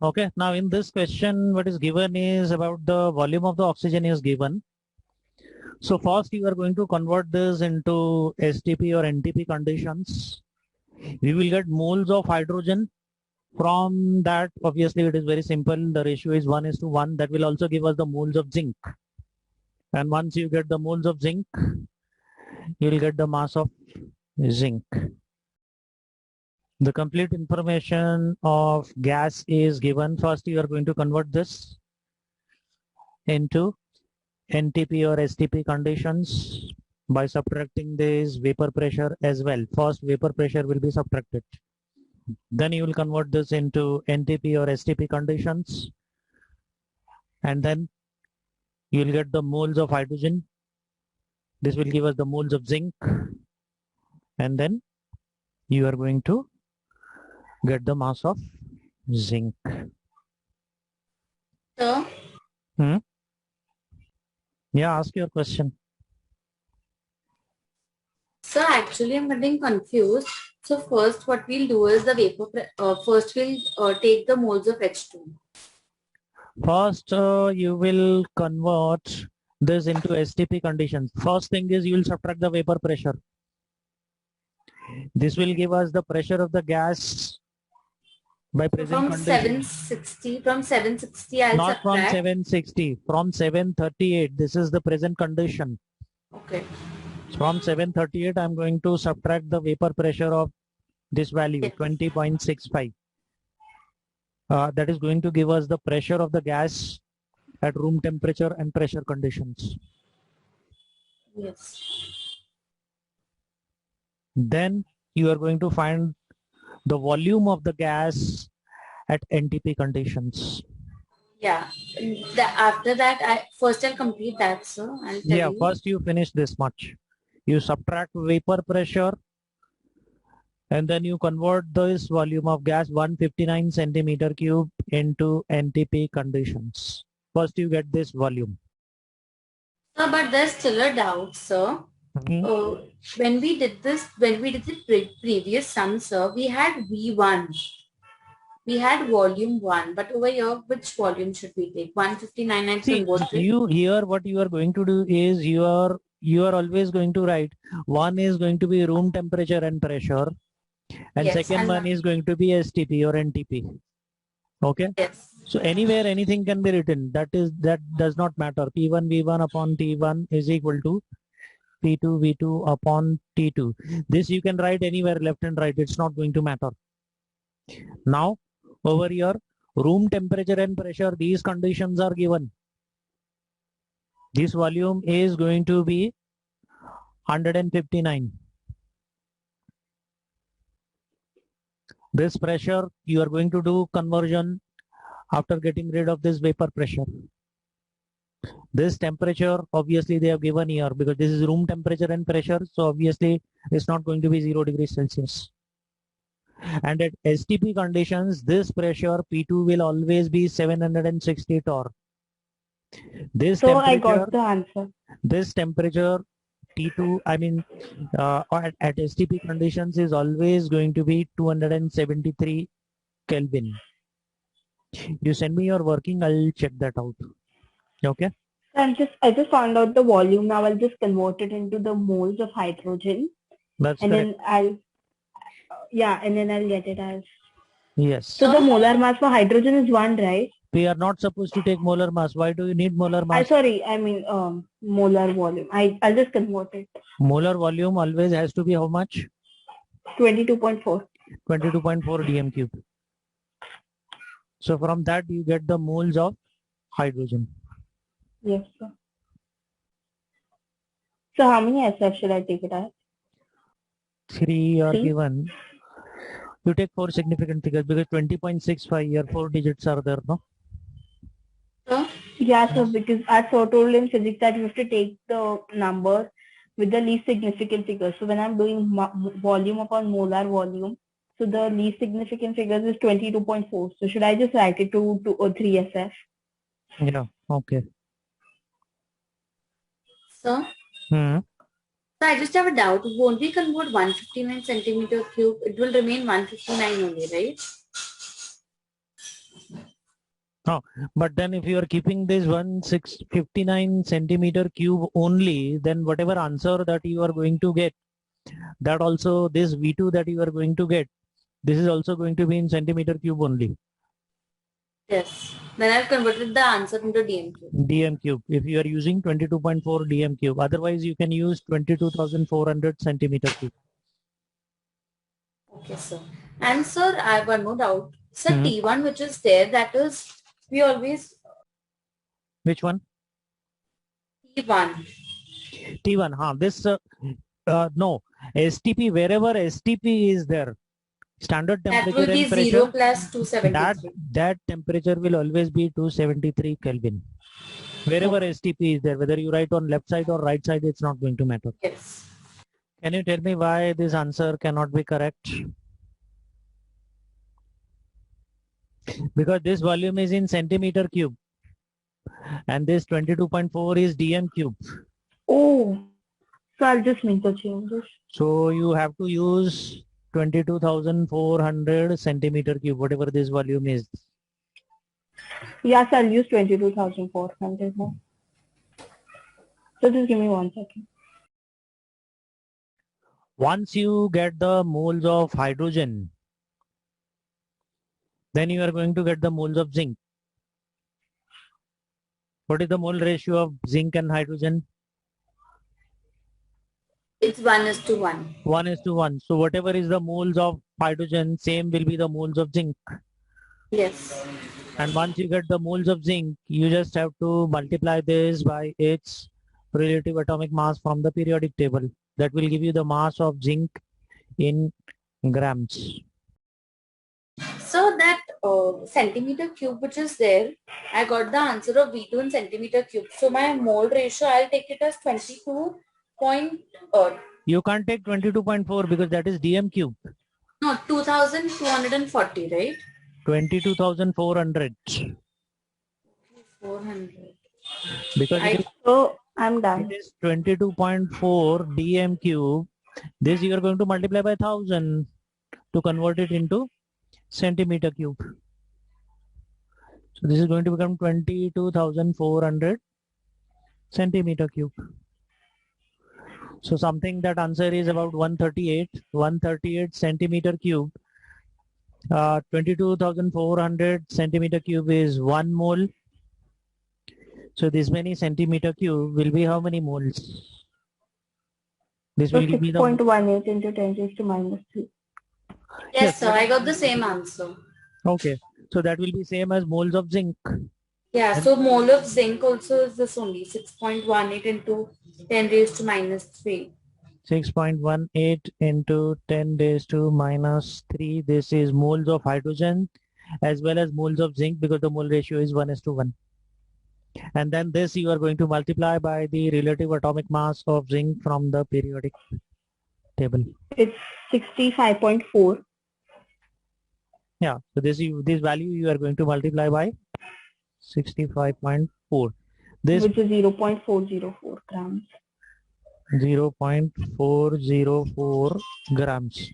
Okay, now in this question, what is given is about the volume of the oxygen is given. So first you are going to convert this into STP or NTP conditions. We will get moles of hydrogen. From that, obviously it is very simple. The ratio is 1:1. That will also give us the moles of zinc. And once you get the moles of zinc, you will get the mass of zinc. The complete information of gas is given. First, you are going to convert this into NTP or STP conditions by subtracting this vapor pressure as well. First, vapor pressure will be subtracted. Then you will convert this into NTP or STP conditions. And then you will get the moles of hydrogen. This will give us the moles of zinc. And then you are going to get the mass of zinc. Sir? Yeah, ask your question. So actually I'm getting confused. So first what we'll do is the vapor, first we'll take the moles of H2. First, you will convert this into STP conditions. First thing is you will subtract the vapor pressure. This will give us the pressure of the gas by present From condition. 760 I'll Not subtract. from 760, from 738. This is the present condition. Okay. From 738, I'm going to subtract the vapor pressure of this value, Yes. 20.65. That is going to give us the pressure of the gas at room temperature and pressure conditions. Yes. Then you are going to find the volume of the gas at NTP conditions. Yeah. After that, I'll complete that, sir. I'll tell you. First you finish this much. You subtract vapor pressure and then you convert this volume of gas 159 centimeter cube into NTP conditions. First you get this volume. Sir, but there's still a doubt, sir. When we did the previous sum, sir, we had V1. We had volume 1, but over here, which volume should we take? 159 and convert it? You here what you are going to do is you are always going to write one is going to be room temperature and pressure, and Yes, second one is going to be STP or NTP. Okay. Yes. So anywhere anything can be written. That does not matter. P1 V1 upon T1 is equal to P2 V2 upon T2. This you can write anywhere left and right. It's not going to matter. Now over here, room temperature and pressure, these conditions are given. This volume is going to be 159. This pressure, you are going to do conversion after getting rid of this vapor pressure. This temperature, obviously they have given here because this is room temperature and pressure. So obviously it's not going to be 0 degrees Celsius. And at STP conditions, this pressure P2 will always be 760 torr. This so temperature, I got the answer. This temperature T2, I mean, at STP conditions is always going to be 273 Kelvin. You send me your working, I'll check that out. Okay. I just found out the volume. Now I'll just convert it into the moles of hydrogen. That's and correct. Then I'll get it as. Yes. So the molar mass for hydrogen is 1, right? We are not supposed to take molar mass. Why do you need molar mass? Molar volume. I'll just convert it. Molar volume always has to be how much? 22.4. 22.4 dm cube. So from that you get the moles of hydrogen. Yes, sir. So how many SF should I take it as? 3 are given. You take 4 significant figures because 20.65 here 4 digits are there, no? Yeah, sir, because I saw told in physics that you have to take the number with the least significant figure. So when I'm doing volume upon molar volume, so the least significant figures is 22.4. So should I just write it to 2 or 3 SF? Yeah, okay. Sir? So I just have a doubt. Won't we convert 159 centimeter cube? It will remain 159 only, right? But then if you are keeping this 1659 centimeter cube only, then whatever answer that you are going to get, that also this V2 that you are going to get, this is also going to be in centimeter cube only. Yes. Then I've converted the answer into DM cube. DM cube. If you are using 22.4 DM cube, otherwise you can use 22,400 centimeter cube. Okay, sir. And sir, I have one more doubt. Sir, Mhm. T1 which is there, that is, we always, Which one? T1. T1. This no, STP, wherever STP is there, standard That temperature will be and 0 pressure, plus 273. that temperature will always be 273 Kelvin. Wherever Okay. STP is there, whether you write on left side or right side, it's not going to matter. Yes. Can you tell me why this answer cannot be correct? Because this volume is in centimeter cube and this 22.4 is DM cube. Oh, so I'll just make the changes. So you have to use 22,400 centimeter cube, whatever this volume is. Yes, I'll use 22,400 now. So just give me 1 second. Once you get the moles of hydrogen, then you are going to get the moles of zinc. What is the mole ratio of zinc and hydrogen? It's 1:1. 1:1. So whatever is the moles of hydrogen, same will be the moles of zinc. Yes. And once you get the moles of zinc, you just have to multiply this by its relative atomic mass from the periodic table. That will give you the mass of zinc in grams. So that centimeter cube which is there, I got the answer of V2 in centimeter cube. So my mole ratio, I'll take it as 22 point, You can't take 22.4 because that is DM cube. no, 2,240, right? 22,400. 400. Because So I'm done. it is 22.4 DM cube. This you are going to multiply by 1000 to convert it into centimeter cube. So this is going to become 22,400 centimeter cube. So something that answer is about 138 centimeter cube. 22,400 centimeter cube is 1 mole. So this many centimeter cube will be how many moles? This So will give me the 6.18 into 10 raised to minus 3. Yes, sir. I got the same answer. Okay. So that will be same as moles of zinc. Yeah, so mole of zinc also is this only 6.18 into 10 raised to minus 3. 6.18 into 10 raised to minus 3. This is moles of hydrogen as well as moles of zinc because the mole ratio is 1:1. And then this you are going to multiply by the relative atomic mass of zinc from the periodic table. It's 65.4. Yeah, so this value you are going to multiply by 65.4. This which is 0.404 grams. 0.404 grams.